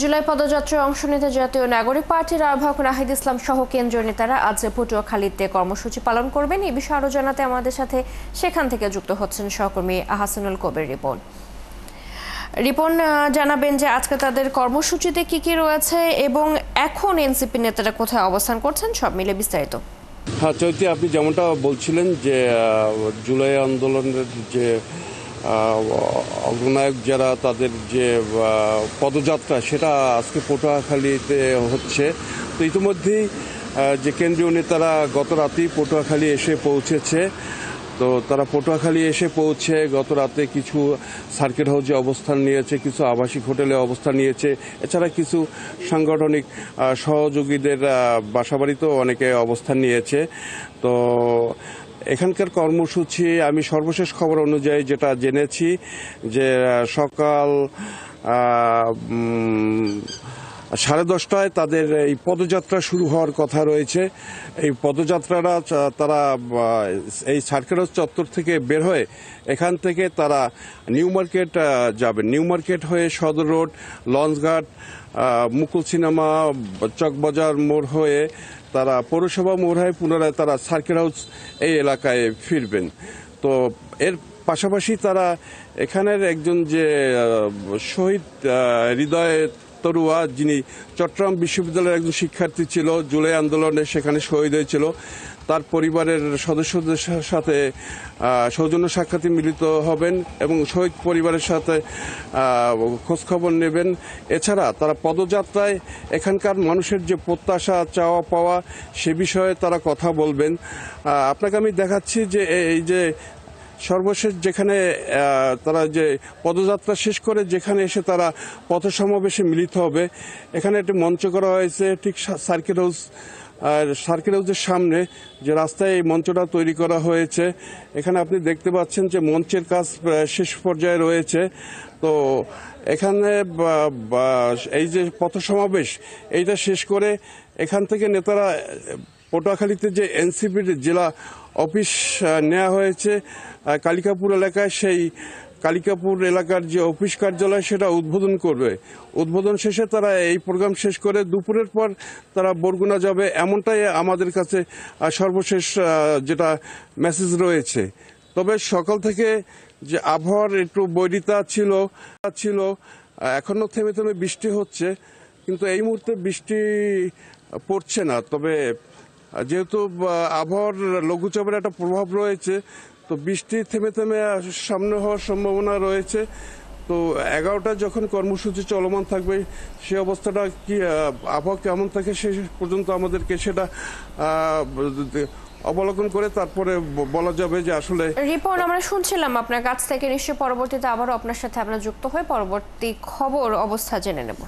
জুলাই পদযাত্রায় অংশ নিতে জাতীয় নাগরিক পার্টির আহ্বায়ক নাহিদ ইসলাম সহ কেন্দ্রীয় নেতারা আজ পটুয়াখালীতে কর্মসূচি পালন করবেন। এই বিষয়ে আরো জানাতে আমাদের সাথে সেখান থেকে যুক্ত হচ্ছেন সহকর্মী আহসানুল কবির রিপন। জানাবেন যে আজকে তাদের কর্মসূচিতে কি কি রয়েছে এবং এখন এনসিপি নেতারা কোথায় অবস্থান করছেন, সব মিলে বিস্তারিত। হ্যাঁ চৈতি, আপনি যেমনটা বলছিলেন যে জুলাই আন্দোলনের যে অগ্রনায়ক যারা, তাদের যে পদযাত্রা সেটা আজকে পটুয়াখালীতে হচ্ছে। তো ইতিমধ্যেই যে কেন্দ্রীয় নেতারা গত রাতেই পটুয়াখালী এসে পৌঁছেছে। তো তারা পটুয়াখালী এসে পৌঁছে গত রাতে কিছু সার্কিট হাউসে অবস্থান নিয়েছে, কিছু আবাসিক হোটেলে অবস্থান নিয়েছে। এছাড়া কিছু সাংগঠনিক সহযোগীদের বাসাবাড়িতেও অনেকে অবস্থান নিয়েছে। তো এখানকার কর্মসূচি আমি সর্বশেষ খবর অনুযায়ী যেটা জেনেছি যে সকাল 10:30টায় তাদের এই পদযাত্রা শুরু হওয়ার কথা রয়েছে। এই পদযাত্রাটা তারা এই সার্কিট হাউস চত্বর থেকে বের হয়ে এখান থেকে তারা নিউ মার্কেট যাবেন। নিউ মার্কেট হয়ে সদর রোড, লঞ্চঘাট, মুকুল সিনেমা, চকবাজার মোড় হয়ে তারা পৌরসভা মোড় হয়ে পুনরায় তারা সার্কিট হাউস এই এলাকায় ফিরবেন। তো এর পাশাপাশি তারা এখানের একজন যে শহীদ হৃদয় তরুয়া, যিনি চট্টগ্রাম বিশ্ববিদ্যালয়ের একজন শিক্ষার্থী ছিল, জুলাই আন্দোলনে সেখানে শহীদ হয়েছিল, তার পরিবারের সদস্যদের সাথে সৌজন্য সাক্ষাতে মিলিত হবেন এবং শহীদ পরিবারের সাথে খোঁজখবর নেবেন। এছাড়া তারা পদযাত্রায় এখানকার মানুষের যে প্রত্যাশা, চাওয়া পাওয়া সে বিষয়ে তারা কথা বলবেন। আপনাকে আমি দেখাচ্ছি যে এই যে সর্বশেষ যেখানে তারা যে পদযাত্রা শেষ করে যেখানে এসে তারা পথ সমাবেশে মিলিত হবে, এখানে একটি মঞ্চ করা হয়েছে ঠিক সার্কিট হাউস, আর সার্কিট হাউসের সামনে যে রাস্তায় এই মঞ্চটা তৈরি করা হয়েছে, এখানে আপনি দেখতে পাচ্ছেন যে মঞ্চের কাজ শেষ পর্যায়ে রয়েছে। তো এখানে এই যে পথ সমাবেশ এইটা শেষ করে এখান থেকে নেতারা পটুয়াখালীতে যে এনসিপির জেলা অফিস নেওয়া হয়েছে কালিকাপুর এলাকায়, সেই কালিকাপুর এলাকার যে অফিস কার্যালয় সেটা উদ্বোধন করবে। উদ্বোধন শেষে তারা এই প্রোগ্রাম শেষ করে দুপুরের পর তারা বরগুনা যাবে, এমনটাই আমাদের কাছে সর্বশেষ যেটা মেসেজ রয়েছে। তবে সকাল থেকে যে আবহাওয়ার একটু বৈরিতা ছিল, এখনো থেমে থেমে বৃষ্টি হচ্ছে, কিন্তু এই মুহূর্তে বৃষ্টি পড়ছে না। তবে যেহেতু আবহাওয়ার লঘুচাপের একটা প্রভাব রয়েছে, তো বৃষ্টি থেমে থেমে সামনে হওয়ার সম্ভাবনা রয়েছে। তো 11টা যখন কর্মসূচি চলমান থাকবে সে অবস্থাটা কি আবহাওয়া কেমন থাকে সে পর্যন্ত আমাদেরকে সেটা অবলোকন করে তারপরে বলা যাবে যে আসলে। রিপন, আমরা শুনছিলাম আপনার কাছ থেকে, নিশ্চয়ই পরবর্তীতে আবারও আপনার সাথে আমরা যুক্ত হয়ে পরবর্তী খবর অবস্থা জেনে নেব।